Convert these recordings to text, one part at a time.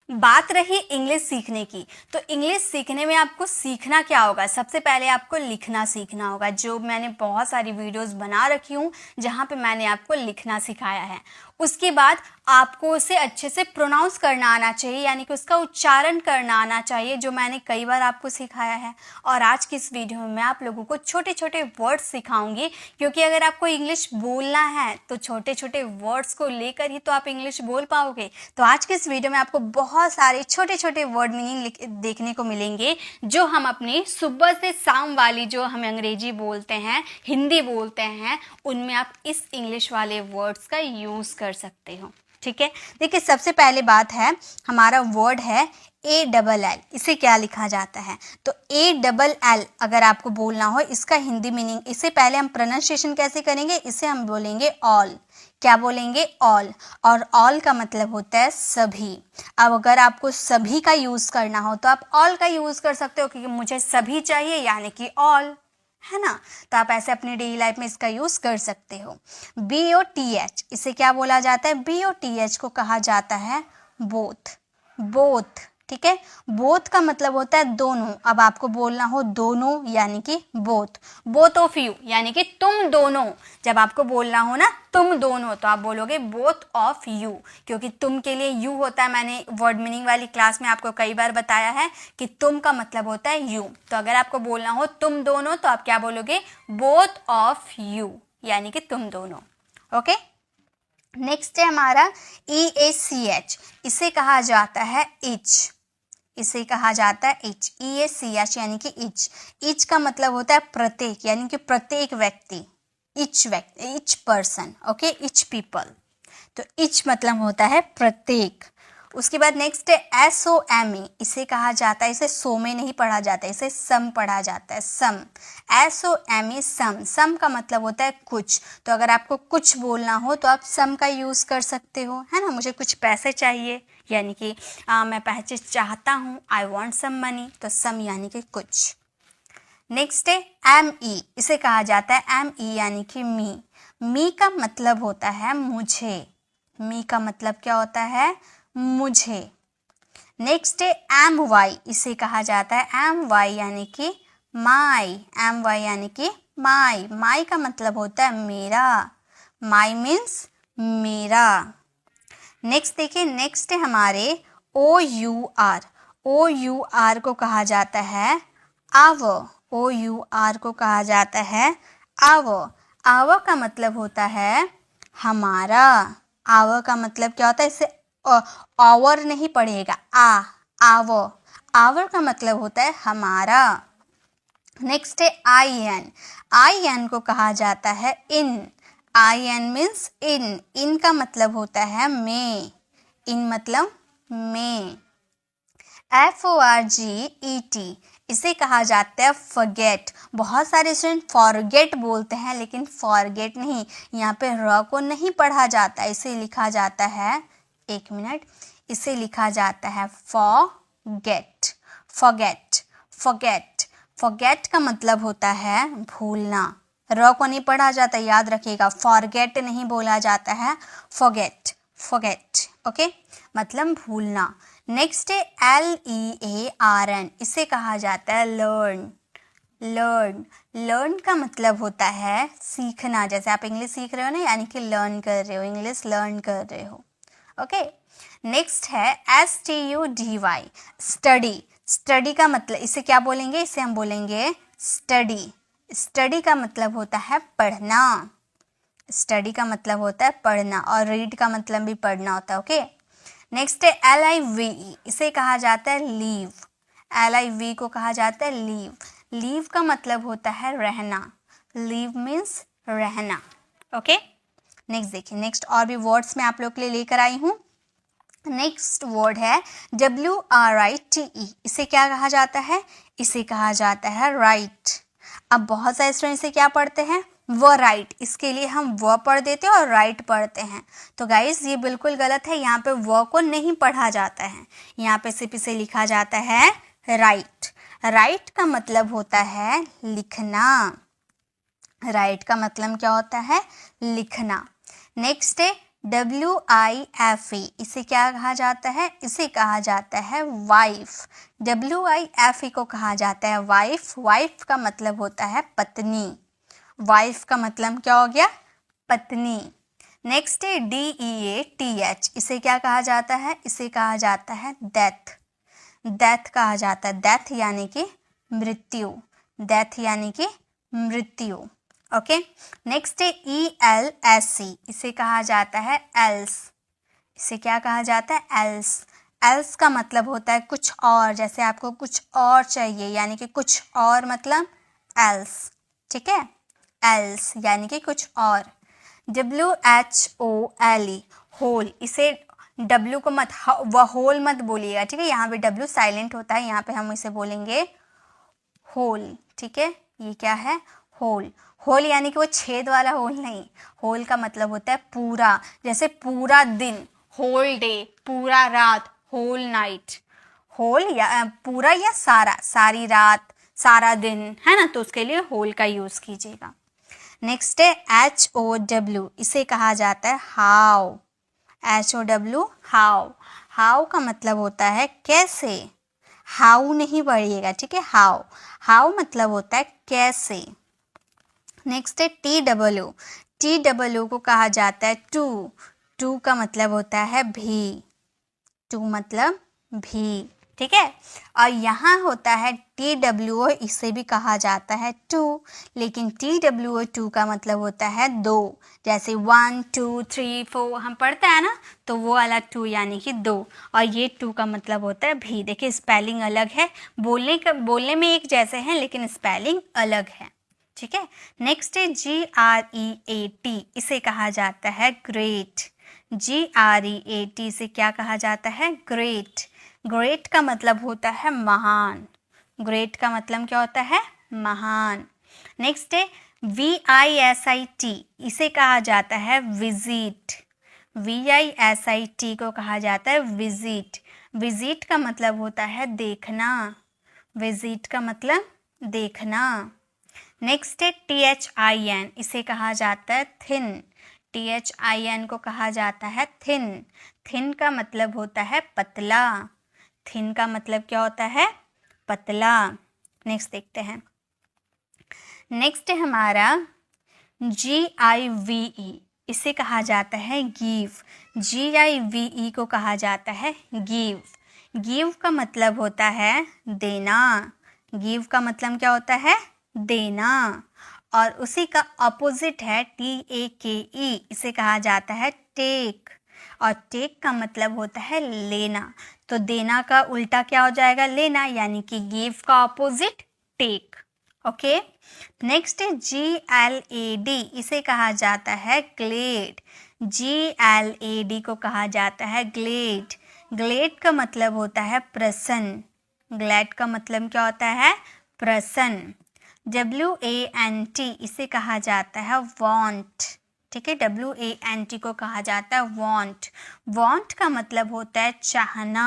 बात रही इंग्लिश सीखने की, तो इंग्लिश सीखने में आपको सीखना क्या होगा? सबसे पहले आपको लिखना सीखना होगा। जो मैंने बहुत सारी वीडियोस बना रखी हूँ जहाँ पे मैंने आपको लिखना सिखाया है। उसके बाद आपको उसे अच्छे से प्रोनाउंस करना आना चाहिए, यानी कि उसका उच्चारण करना आना चाहिए, जो मैंने कई बार आपको सिखाया है। और आज की इस वीडियो में मैं आप लोगों को छोटे छोटे वर्ड्स सिखाऊंगी, क्योंकि अगर आपको इंग्लिश बोलना है तो छोटे छोटे वर्ड्स को लेकर ही तो आप इंग्लिश बोल पाओगे। तो आज के इस वीडियो में आपको बहुत सारे छोटे छोटे वर्ड मीनिंग देखने को मिलेंगे, जो हम अपनी सुबह से शाम वाली, जो हम अंग्रेजी बोलते हैं, हिंदी बोलते हैं, उनमें आप इस इंग्लिश वाले वर्ड्स का यूज़ कर सकते हो। ठीक है, देखिए सबसे पहले बात है, हमारा वर्ड है ALL। इसे क्या लिखा जाता है? तो ALL अगर आपको बोलना हो, इसका हिंदी मीनिंग, इससे पहले हम प्रोनाउंसिएशन कैसे करेंगे, इसे हम बोलेंगे ऑल। क्या बोलेंगे? ऑल। और ऑल का मतलब होता है सभी। अब अगर आपको सभी का यूज़ करना हो तो आप ऑल का यूज़ कर सकते हो, क्योंकि मुझे सभी चाहिए, यानी कि ऑल, है ना। तो आप ऐसे अपनी डेली लाइफ में इसका यूज़ कर सकते हो। BOTH, इसे क्या बोला जाता है? BOTH को कहा जाता है बोथ। बोथ, ठीक है। बोथ का मतलब होता है दोनों। अब आपको बोलना हो दोनों, यानी कि बोथ। बोथ ऑफ यू, यानी कि तुम दोनों। जब आपको बोलना हो ना तुम दोनों, तो आप बोलोगे बोथ ऑफ यू, क्योंकि तुम के लिए यू होता है। मैंने वर्ड मीनिंग वाली क्लास में आपको कई बार बताया है कि तुम का मतलब होता है यू। तो अगर आपको बोलना हो तुम दोनों, तो आप क्या बोलोगे? बोथ ऑफ यू, यानी कि तुम दोनों। ओके। नेक्स्ट है हमारा EACH। इसे कहा जाता है इच। इसे कहा जाता है इच। EACH यानी कि इच। इच का मतलब होता है प्रत्येक, यानी कि प्रत्येक व्यक्ति। इच व्यक्ति, each person, okay, etch people. तो इच मतलब होता है प्रत्येक। उसके बाद नेक्स्ट है SOME। इसे कहा जाता है, इसे सो में नहीं पढ़ा जाता है, इसे सम पढ़ा जाता है, सम। SOME, सम। सम का मतलब होता है कुछ। तो अगर आपको कुछ बोलना हो तो आप सम का यूज़ कर सकते हो, है ना। मुझे कुछ पैसे चाहिए, यानी कि मैं पैसे चाहता हूँ, आई वॉन्ट सम मनी। तो सम यानी कि कुछ। नेक्स्ट है ME। इसे कहा जाता है ME यानी कि मी। मी का मतलब होता है मुझे। मी का मतलब क्या होता है? मुझे। नेक्स्ट है MY। इसे कहा जाता है MY यानी कि माई। MY यानी कि माई। माई का मतलब होता है मेरा। माई मीन्स मेरा। नेक्स्ट देखिए, नेक्स्ट है हमारे OUR। OUR को कहा जाता है आवर। OUR को कहा जाता है आवर। आवर का मतलब होता है हमारा। आवर का मतलब क्या होता है? इसे आवर नहीं पढ़ेगा, आवर। आवर का मतलब होता है हमारा। नेक्स्ट है IN। IN को कहा जाता है इन। IN means in. इन का मतलब होता है में। इन मतलब में। FORGET। इसे कहा जाता है फॉरगेट। बहुत सारे स्टूडेंट फॉरगेट बोलते हैं, लेकिन फॉरगेट नहीं, यहाँ पे र को नहीं पढ़ा जाता, इसे लिखा जाता है, एक मिनट, इसे लिखा जाता है फॉरगेट। Forget, forget. फॉरगेट का मतलब होता है भूलना। र को नहीं पढ़ा जाता, याद रखिएगा, फॉरगेट नहीं बोला जाता है, फॉरगेट। फॉरगेट, ओके, मतलब भूलना। नेक्स्ट है LEARN। इसे कहा जाता है लर्न। लर्न। लर्न का मतलब होता है सीखना। जैसे आप इंग्लिश सीख रहे हो ना, यानी कि लर्न कर रहे हो, इंग्लिश लर्न कर रहे हो। ओके। नेक्स्ट है STUDY, स्टडी। स्टडी का मतलब, इसे क्या बोलेंगे? इसे हम बोलेंगे स्टडी। स्टडी का मतलब होता है पढ़ना। स्टडी का मतलब होता है पढ़ना, और रीड का मतलब भी पढ़ना होता है। ओके। नेक्स्ट है LIVE। इसे कहा जाता है लीव। LIV को कहा जाता है लीव। लीव का मतलब होता है रहना। लीव मीन्स रहना। ओके। नेक्स्ट देखिए, नेक्स्ट और भी वर्ड्स मैं आप लोग के लिए लेकर आई हूँ। नेक्स्ट वर्ड है WRITE। इसे क्या कहा जाता है? इसे कहा जाता है राइट। अब बहुत सारे स्टूडेंट इसे क्या पढ़ते हैं? व राइट। इसके लिए हम व पढ़ देते हैं और राइट पढ़ते हैं। तो गाइस ये बिल्कुल गलत है, यहाँ पे व को नहीं पढ़ा जाता है, यहाँ पे सिर्फ इसे लिखा जाता है राइट। राइट का मतलब होता है लिखना। राइट का मतलब क्या होता है? लिखना। नेक्स्ट है WIFE इसे क्या कहा जाता है? इसे कहा जाता है वाइफ। WIFE को कहा जाता है वाइफ। वाइफ का मतलब होता है पत्नी। वाइफ का मतलब क्या हो गया? पत्नी। नेक्स्ट है DEATH इसे क्या कहा जाता है? इसे कहा जाता है डेथ। डेथ कहा जाता है। डेथ यानी कि मृत्यु। डेथ यानी कि मृत्यु। ओके। नेक्स्ट है ELSE इसे कहा जाता है एल्स। इसे क्या कहा जाता है? एल्स। एल्स का मतलब होता है कुछ और। जैसे आपको कुछ और चाहिए यानी कि कुछ और मतलब एल्स। ठीक है, एल्स यानी कि कुछ और। WHOLE whole. इसे W को मत होल मत बोलिएगा, ठीक है। यहाँ पे W साइलेंट होता है, यहाँ पे हम इसे बोलेंगे होल। ठीक है, ये क्या है? होल। होल यानी कि वो छेद वाला होल नहीं। होल का मतलब होता है पूरा। जैसे पूरा दिन, होल डे, पूरा रात, होल नाइट। होल या पूरा या सारा, सारी रात, सारा दिन, है ना, तो उसके लिए होल का यूज कीजिएगा। नेक्स्ट है HOW इसे कहा जाता है हाउ। HOW how. हाउ का मतलब होता है कैसे। हाउ नहीं पढ़िएगा, ठीक है। हाउ। हाउ मतलब होता है कैसे। नेक्स्ट है TW। TW को कहा जाता है टू। टू का मतलब होता है भी। टू मतलब भी, ठीक है। और यहाँ होता है TWO इसे भी कहा जाता है टू, लेकिन TWO2 का मतलब होता है दो। जैसे 1 2 3 4 हम पढ़ते हैं ना, तो वो वाला टू यानी कि दो। और ये टू का मतलब होता है भी। देखिए स्पेलिंग अलग है, बोलने में एक जैसे हैं लेकिन स्पेलिंग अलग है, ठीक है। नेक्स्ट है GREAT इसे कहा जाता है ग्रेट। GREAT से क्या कहा जाता है? ग्रेट। ग्रेट का मतलब होता है महान। ग्रेट का मतलब क्या होता है? महान। नेक्स्ट है VISIT इसे कहा जाता है विजिट। VISIT को कहा जाता है विजिट। विजिट का मतलब होता है देखना। विजिट का मतलब देखना। नेक्स्ट है THIN इसे कहा जाता है थिन। THIN को कहा जाता है थिन। थिन का मतलब होता है पतला। थिन का मतलब क्या होता है? पतला। नेक्स्ट देखते हैं। नेक्स्ट है हमारा GIVE इसे कहा जाता है गिव। GIVE को कहा जाता है गिव। गिव का मतलब होता है देना। गिव का मतलब क्या होता है? देना। और उसी का अपोजिट है TAKE इसे कहा जाता है टेक। और टेक का मतलब होता है लेना। तो देना का उल्टा क्या हो जाएगा? लेना, यानी कि गिव का अपोजिट टेक। ओके। नेक्स्ट है GLAD इसे कहा जाता है ग्लेड। GLAD को कहा जाता है ग्लेड। ग्लेड का मतलब होता है प्रसन्न। ग्लैड का मतलब क्या होता है? प्रसन्न। WANT इसे कहा जाता है वांट। ठीक है, WANT को कहा जाता है वांट। वांट का मतलब होता है चाहना।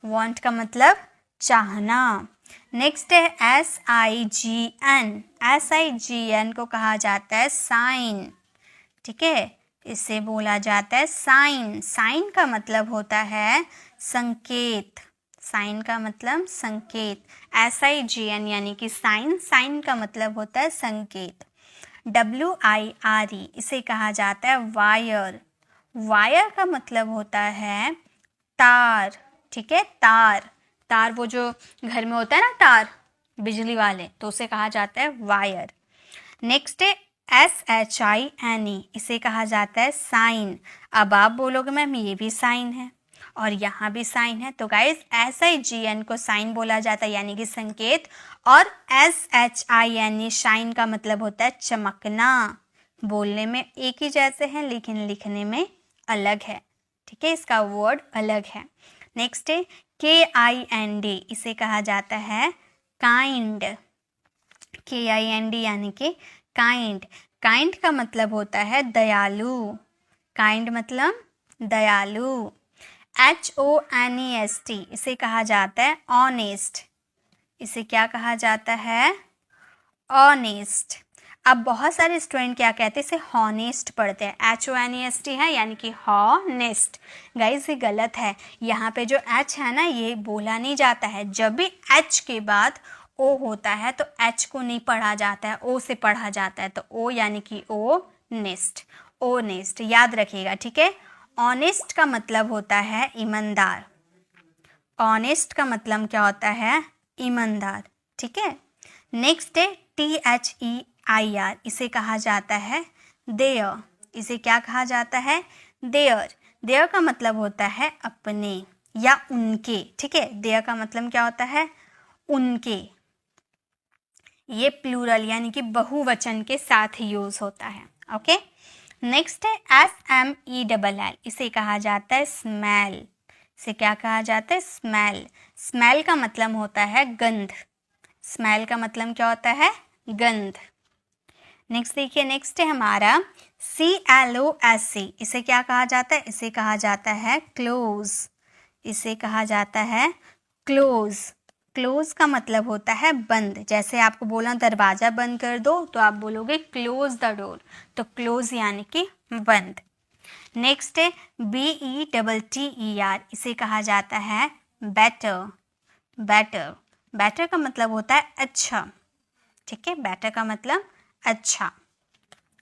वांट का मतलब चाहना। नेक्स्ट है SIGN। SIGN को कहा जाता है साइन। ठीक है, इसे बोला जाता है साइन। साइन का मतलब होता है संकेत। साइन का मतलब संकेत। SIGN यानी कि साइन। साइन का मतलब होता है संकेत। WIRE इसे कहा जाता है वायर। वायर का मतलब होता है तार। ठीक है, तार। तार वो जो घर में होता है ना, तार बिजली वाले, तो उसे कहा जाता है वायर। नेक्स्ट है SHINE इसे कहा जाता है साइन। अब आप बोलोगे मैम ये भी साइन है और यहाँ भी साइन है, तो गाइज SIGN को साइन बोला जाता है यानी कि संकेत, और SHINE शाइन का मतलब होता है चमकना। बोलने में एक ही जैसे हैं लेकिन लिखने में अलग है, ठीक है, इसका वर्ड अलग है। नेक्स्ट है KIND इसे कहा जाता है काइंड। KIND यानी कि काइंड। काइंड का मतलब होता है दयालु। काइंड मतलब दयालु। HONEST इसे कहा जाता है ऑनेस्ट। इसे क्या कहा जाता है? ऑनेस्ट। अब बहुत सारे स्टूडेंट क्या कहते हैं, इसे हॉनेस्ट पढ़ते हैं, HONEST है यानी कि हॉनेस्ट। गाइस ये गलत है, यहाँ पे जो H है ना ये बोला नहीं जाता है। जब भी H के बाद O होता है तो H को नहीं पढ़ा जाता है, O से पढ़ा जाता है। तो O यानी कि ओनेस्ट, ओनेस्ट याद रखिएगा, ठीक है। ऑनेस्ट का मतलब होता है ईमानदार, ऑनेस्ट का मतलब क्या होता है, ईमानदार, ठीक है। नेक्स्ट है THEIR, इसे कहा जाता है देयर, इसे क्या कहा जाता है, देयर। देयर का मतलब होता है अपने या उनके, ठीक है। देयर का मतलब क्या होता है, उनके। ये प्लूरल यानी कि बहुवचन के साथ यूज होता है, ओके। नेक्स्ट है SMELL, इसे कहा जाता है स्मेल, इसे क्या कहा जाता है, स्मेल। स्मेल का मतलब होता है गंध, स्मेल का मतलब क्या होता है, गंध। नेक्स्ट देखिए, नेक्स्ट है हमारा CLOSE, इसे क्या कहा जाता है, इसे कहा जाता है क्लोज, इसे कहा जाता है क्लोज। क्लोज का मतलब होता है बंद, जैसे आपको बोला दरवाजा बंद कर दो तो आप बोलोगे क्लोज द डोर, तो क्लोज यानी कि बंद। नेक्स्ट है BETTER, इसे कहा जाता है बेटर, बेटर। बेटर का मतलब होता है अच्छा, ठीक है, बेटर का मतलब अच्छा।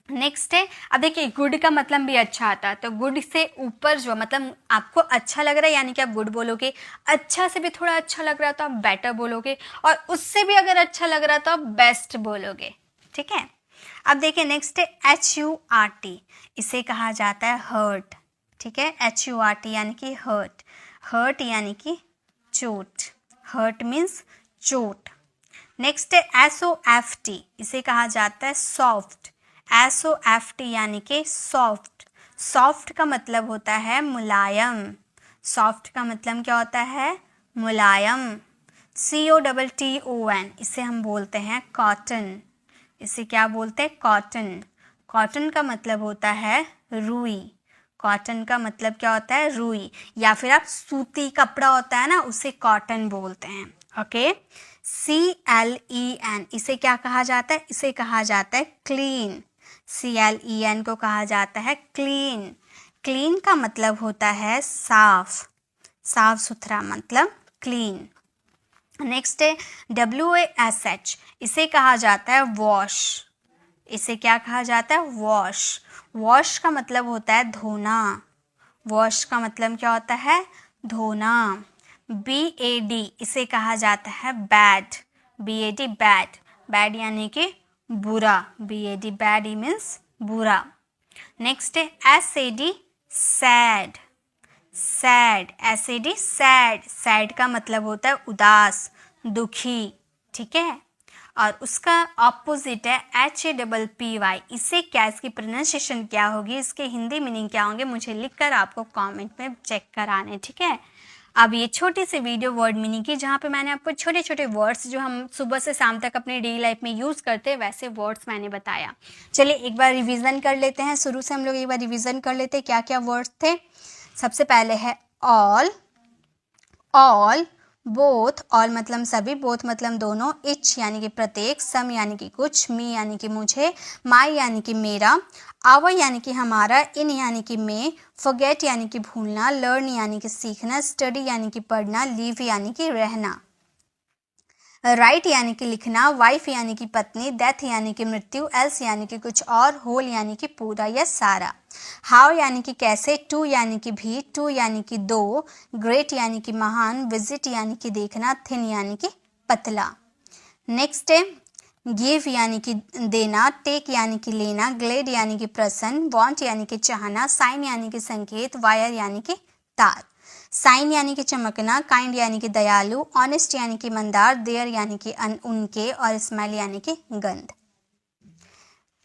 नेक्स्ट है, अब देखिए गुड का मतलब भी अच्छा आता है, तो गुड से ऊपर जो मतलब आपको अच्छा लग रहा है यानी कि आप गुड बोलोगे, अच्छा से भी थोड़ा अच्छा लग रहा है तो आप बेटर बोलोगे, और उससे भी अगर अच्छा लग रहा है तो आप बेस्ट बोलोगे, ठीक है। अब देखिए नेक्स्ट है HURT, इसे कहा जाता है हर्ट, ठीक है। HURT यानी कि हर्ट, हर्ट यानी कि चोट, हर्ट मीन्स चोट। नेक्स्ट है SOFT, इसे कहा जाता है सॉफ्ट, SOFT यानी कि सॉफ्ट। सॉफ्ट का मतलब होता है मुलायम, सॉफ्ट का मतलब क्या होता है, मुलायम। COTTON, इसे हम बोलते हैं कॉटन, इसे क्या बोलते हैं, कॉटन। कॉटन का मतलब होता है रुई, कॉटन का मतलब क्या होता है, रुई, या फिर आप सूती कपड़ा होता है ना उसे कॉटन बोलते हैं, ओके। CLEN, इसे क्या कहा जाता है, इसे कहा जाता है क्लीन, CLEN को कहा जाता है क्लीन। क्लीन का मतलब होता है साफ, साफ सुथरा मतलब क्लीन। नेक्स्ट है WASH, इसे कहा जाता है वॉश, इसे क्या कहा जाता है, वॉश। वॉश का मतलब होता है धोना, वॉश का मतलब क्या होता है, धोना। BAD, इसे कहा जाता है बैड, BAD बैड, बैड यानी कि बुरा, BAD बैड मीन्स बुरा। नेक्स्ट है SAD sad, sad, SAD sad, sad का मतलब होता है उदास, दुखी, ठीक है। और उसका ऑपोजिट है HAPPY, इसे क्या, इसकी प्रोनाउंसिएशन क्या होगी, इसके हिंदी मीनिंग क्या होंगे, मुझे लिखकर आपको कमेंट में चेक कराने, ठीक है। अब ये छोटी सी वीडियो वर्ड मीनिंग की, जहाँ पे मैंने आपको छोटे छोटे वर्ड्स जो हम सुबह से शाम तक अपने डेली लाइफ में यूज़ करते हैं वैसे वर्ड्स मैंने बताया। चलिए एक बार रिवीजन कर लेते हैं, शुरू से हम लोग एक बार रिवीजन कर लेते हैं क्या क्या वर्ड्स थे। सबसे पहले है ऑल, ऑल, बोथ, ऑल मतलब सभी, बोथ मतलब दोनों, इच यानी कि प्रत्येक, सम यानी कि कुछ, मी यानी कि मुझे, माई यानी कि मेरा, आवर यानी कि हमारा, इन यानी कि मैं, फॉरगेट यानी कि भूलना, लर्न यानी कि सीखना, स्टडी यानी कि पढ़ना, लीव यानी कि रहना, राइट यानी कि लिखना, वाइफ यानी कि पत्नी, डेथ यानी कि मृत्यु, एल्स यानी कि कुछ और, होल यानी कि पूरा या सारा, हाउ यानी कि कैसे, टू यानी कि भी, टू यानी कि दो, ग्रेट यानी कि महान, विजिट यानी कि देखना, थिन यानी कि पतला। नेक्स्ट है गिव यानी कि देना, टेक यानी कि लेना, ग्लेड यानी कि प्रसन्न, वांट यानी कि चाहना, साइन यानी कि संकेत, वायर यानी कि तार, साइन यानी कि चमकना, काइंड यानी कि दयालु, ऑनेस्ट यानी कि ईमानदार, देयर यानी कि उनके, और स्मेल यानी कि गंध।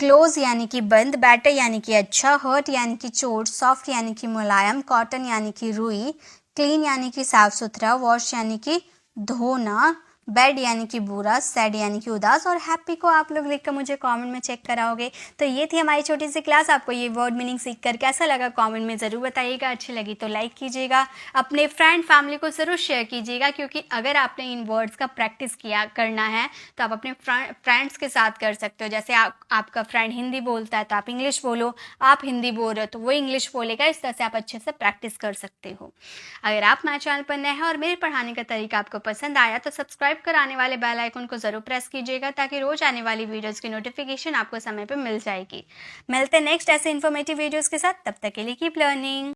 क्लोज यानी कि बंद, बेटर यानी कि अच्छा, हर्ट यानी कि चोट, सॉफ्ट यानी कि मुलायम, कॉटन यानी कि रुई, क्लीन यानी कि साफ सुथरा, वॉश यानी कि धोना, बैड यानी कि बुरा, सैड यानी कि उदास और हैप्पी को आप लोग लिखकर मुझे कमेंट में चेक कराओगे। तो ये थी हमारी छोटी सी क्लास। आपको ये वर्ड मीनिंग सीख कर कैसा लगा कमेंट में ज़रूर बताइएगा। अच्छी लगी तो लाइक कीजिएगा, अपने फ्रेंड फैमिली को ज़रूर शेयर कीजिएगा, क्योंकि अगर आपने इन वर्ड्स का प्रैक्टिस किया करना है तो आप अपने फ्रेंड्स के साथ कर सकते हो। जैसे आपका फ्रेंड हिंदी बोलता है तो आप इंग्लिश बोलो, आप हिंदी बोल रहे हो तो वो इंग्लिश बोलेगा। इस तरह से आप अच्छे से प्रैक्टिस कर सकते हो। अगर आप मेरे चैनल पर नए हैं और मेरे पढ़ाने का तरीका आपको पसंद आया तो सब्सक्राइब कर आने वाले बेल आइकन को ज़रूर प्रेस कीजिएगा, ताकि रोज आने वाली वीडियोस की नोटिफिकेशन आपको समय पर मिल जाएगी। मिलते हैं नेक्स्ट ऐसे इन्फॉर्मेटिव वीडियोस के साथ। तब तक के लिए कीप लर्निंग।